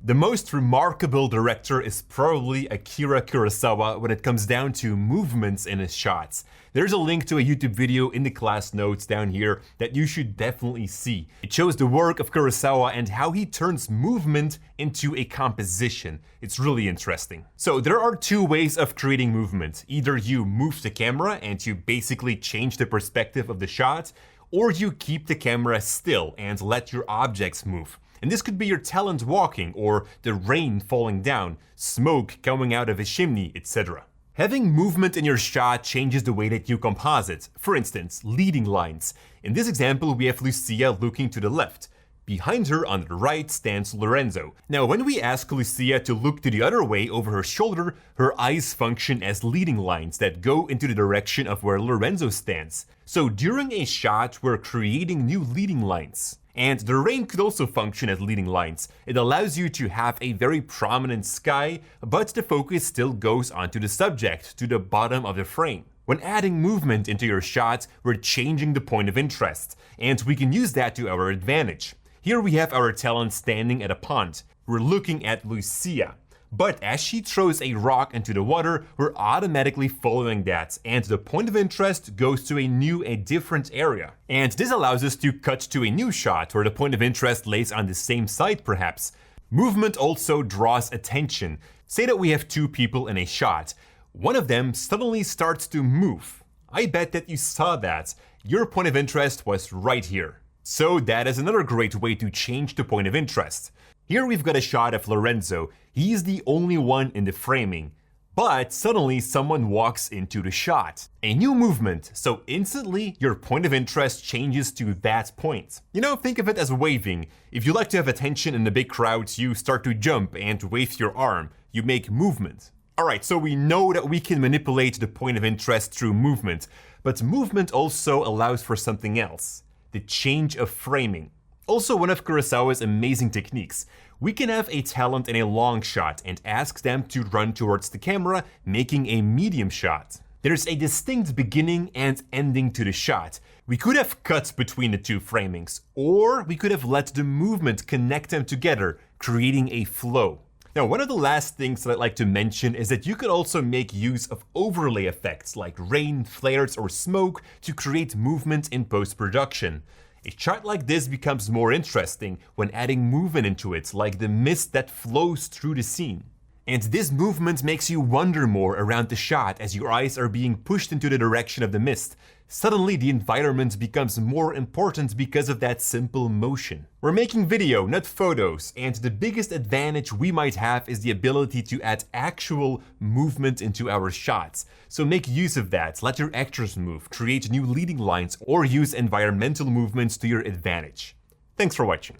The most remarkable director is probably Akira Kurosawa when it comes down to movements in his shots. There's a link to a YouTube video in the class notes down here that you should definitely see. It shows the work of Kurosawa and how he turns movement into a composition. It's really interesting. So there are two ways of creating movement. Either you move the camera and you basically change the perspective of the shot, or you keep the camera still and let your objects move. And this could be your talent walking, or the rain falling down, smoke coming out of a chimney, etc. Having movement in your shot changes the way that you composite. For instance, leading lines. In this example, we have Lucia looking to the left. Behind her on the right stands Lorenzo. Now, when we ask Lucia to look to the other way over her shoulder, her eyes function as leading lines that go into the direction of where Lorenzo stands. So during a shot, we're creating new leading lines. And the rain could also function as leading lines. It allows you to have a very prominent sky, but the focus still goes onto the subject, to the bottom of the frame. When adding movement into your shot, we're changing the point of interest, and we can use that to our advantage. Here we have our talent standing at a pond. We're looking at Lucia. But as she throws a rock into the water, we're automatically following that, and the point of interest goes to a different area. And this allows us to cut to a new shot where the point of interest lays on the same side perhaps. Movement also draws attention. Say that we have two people in a shot. One of them suddenly starts to move. I bet that you saw that. Your point of interest was right here. So that is another great way to change the point of interest. Here we've got a shot of Lorenzo. He's the only one in the framing. But suddenly someone walks into the shot. A new movement, so instantly your point of interest changes to that point. You know, think of it as waving. If you like to have attention in a big crowd, you start to jump and wave your arm. You make movement. Alright, so we know that we can manipulate the point of interest through movement. But movement also allows for something else. The change of framing. Also one of Kurosawa's amazing techniques. We can have a talent in a long shot and ask them to run towards the camera, making a medium shot. There's a distinct beginning and ending to the shot. We could have cut between the two framings, or we could have let the movement connect them together, creating a flow. Now, one of the last things that I'd like to mention is that you could also make use of overlay effects like rain, flares, or smoke to create movement in post-production. A shot like this becomes more interesting when adding movement into it, like the mist that flows through the scene. And this movement makes you wonder more around the shot as your eyes are being pushed into the direction of the mist. Suddenly the environment becomes more important because of that simple motion. We're making video, not photos, and the biggest advantage we might have is the ability to add actual movement into our shots. So make use of that, let your actors move, create new leading lines, or use environmental movements to your advantage. Thanks for watching.